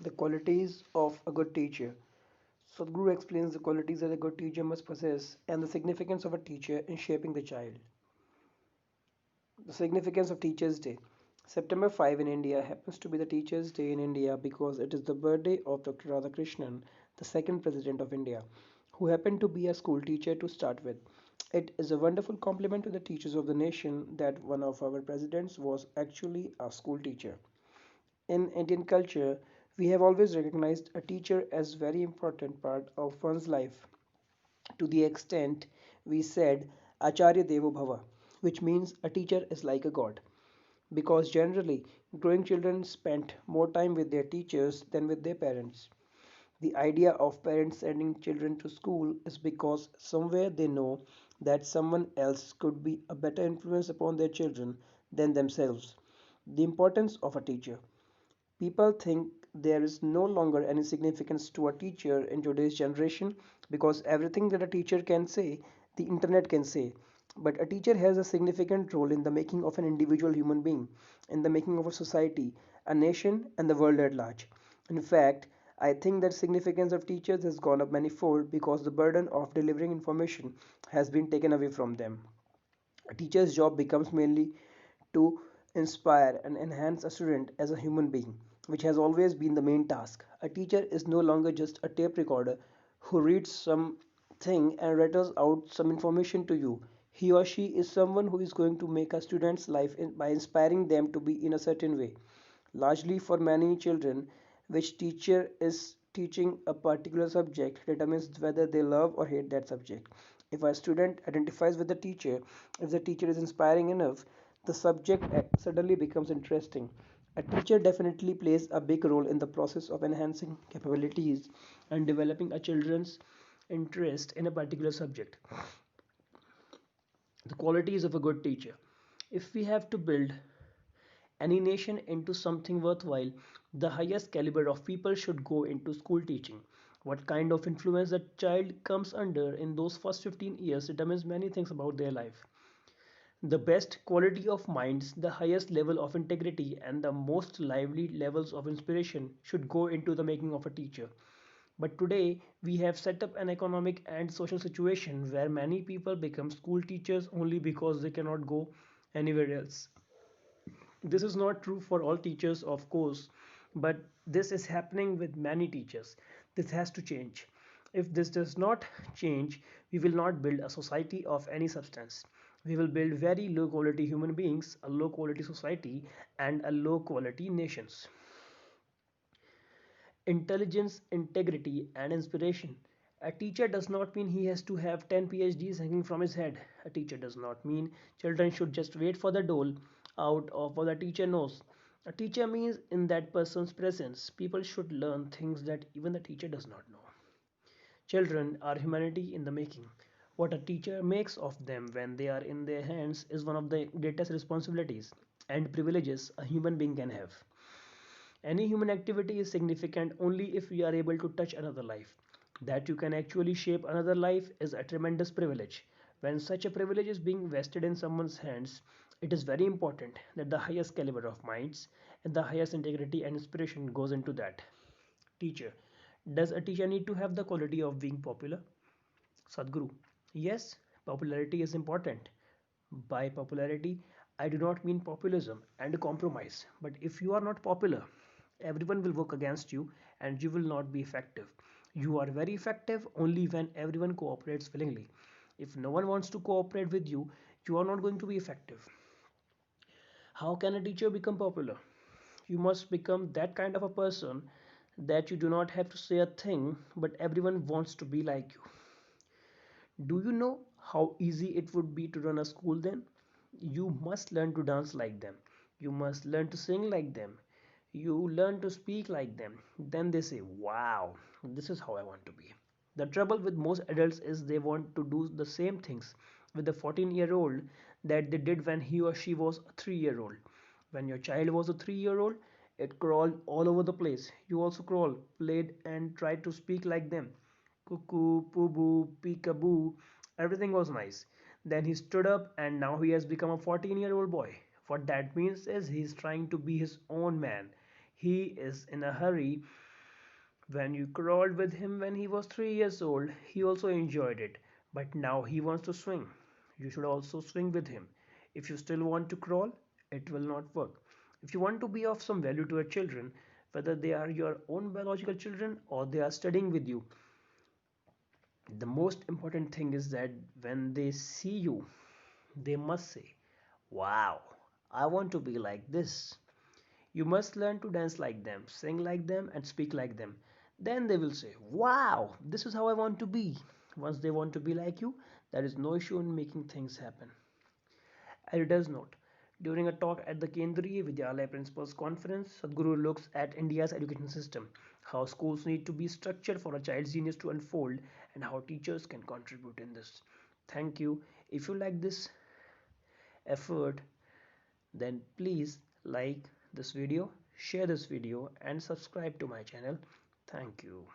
The qualities of a good teacher. Sadhguru explains the qualities that a good teacher must possess and the significance of a teacher in shaping the child. The significance of Teachers' Day. September 5 in India happens to be the Teachers' Day in India because it is the birthday of Dr. Radhakrishnan, the second President of India, who happened to be a school teacher to start with. It is a wonderful compliment to the teachers of the nation that one of our presidents was actually a school teacher. In Indian culture, we have always recognized a teacher as very important part of one's life to the extent we said Acharya Devo Bhava, which means a teacher is like a god. Because generally, growing children spend more time with their teachers than with their parents. The idea of parents sending children to school is because somewhere they know that someone else could be a better influence upon their children than themselves. The importance of a teacher. People think there is no longer any significance to a teacher in today's generation because everything that a teacher can say, the internet can say. But a teacher has a significant role in the making of an individual human being, in the making of a society, a nation, and the world at large. In fact, I think that significance of teachers has gone up manifold because the burden of delivering information has been taken away from them. A teacher's job becomes mainly to inspire and enhance a student as a human being, which has always been the main task. A teacher is no longer just a tape recorder who reads something and rattles out some information to you. He or she is someone who is going to make a student's life by inspiring them to be in a certain way. Largely for many children, which teacher is teaching a particular subject determines whether they love or hate that subject. If a student identifies with the teacher, if the teacher is inspiring enough, the subject suddenly becomes interesting. A teacher definitely plays a big role in the process of enhancing capabilities and developing a children's interest in a particular subject. The qualities of a good teacher. If we have to build any nation into something worthwhile, the highest caliber of people should go into school teaching. What kind of influence a child comes under in those first 15 years determines many things about their life. The best quality of minds, the highest level of integrity, and the most lively levels of inspiration should go into the making of a teacher. But today, we have set up an economic and social situation where many people become school teachers only because they cannot go anywhere else. This is not true for all teachers, of course, but this is happening with many teachers. This has to change. If this does not change, we will not build a society of any substance. We will build very low quality human beings, a low quality society, and a low quality nations. Intelligence, integrity, and inspiration. A teacher does not mean he has to have 10 PhDs hanging from his head. A teacher does not mean children should just wait for the dole out of what the teacher knows. A teacher means in that person's presence, people should learn things that even the teacher does not know. Children are humanity in the making. What a teacher makes of them when they are in their hands is one of the greatest responsibilities and privileges a human being can have. Any human activity is significant only if we are able to touch another life. That you can actually shape another life is a tremendous privilege. When such a privilege is being vested in someone's hands, it is very important that the highest caliber of minds and the highest integrity and inspiration goes into that. Teacher. Does a teacher need to have the quality of being popular? Sadhguru. Yes, popularity is important. By popularity, I do not mean populism and compromise. But if you are not popular, everyone will work against you and you will not be effective. You are very effective only when everyone cooperates willingly. If no one wants to cooperate with you, you are not going to be effective. How can a teacher become popular? You must become that kind of a person that you do not have to say a thing, but everyone wants to be like you. Do you know how easy it would be to run a school then? You must learn to dance like them. You must learn to sing like them. You learn to speak like them. Then they say, wow, this is how I want to be. The trouble with most adults is they want to do the same things with the 14-year-old that they did when he or she was a 3-year-old. When your child was a 3-year-old, it crawled all over the place. You also crawled, played, and tried to speak like them. Cuckoo, poo boo, peekaboo, everything was nice. Then he stood up and now he has become a 14-year-old boy. What that means is he's trying to be his own man. He is in a hurry When you crawled with him when he was 3 years old, he also enjoyed it. But now he wants to swing. You should also swing with him. If you still want to crawl, it will not work. If you want to be of some value to your children, whether they are your own biological children or they are studying with you, the most important thing is that when they see you, they must say, "Wow, I want to be like this." You must learn to dance like them, sing like them, and speak like them. Then they will say, "Wow, this is how I want to be." Once they want to be like you, there is no issue in making things happen. Editor's note. During a talk at the Kendriya Vidyalaya Principals Conference, Sadhguru looks at India's education system, how schools need to be structured for a child's genius to unfold, and how teachers can contribute in this. Thank you. If you like this effort, then please like this video, share this video, and subscribe to my channel. Thank you.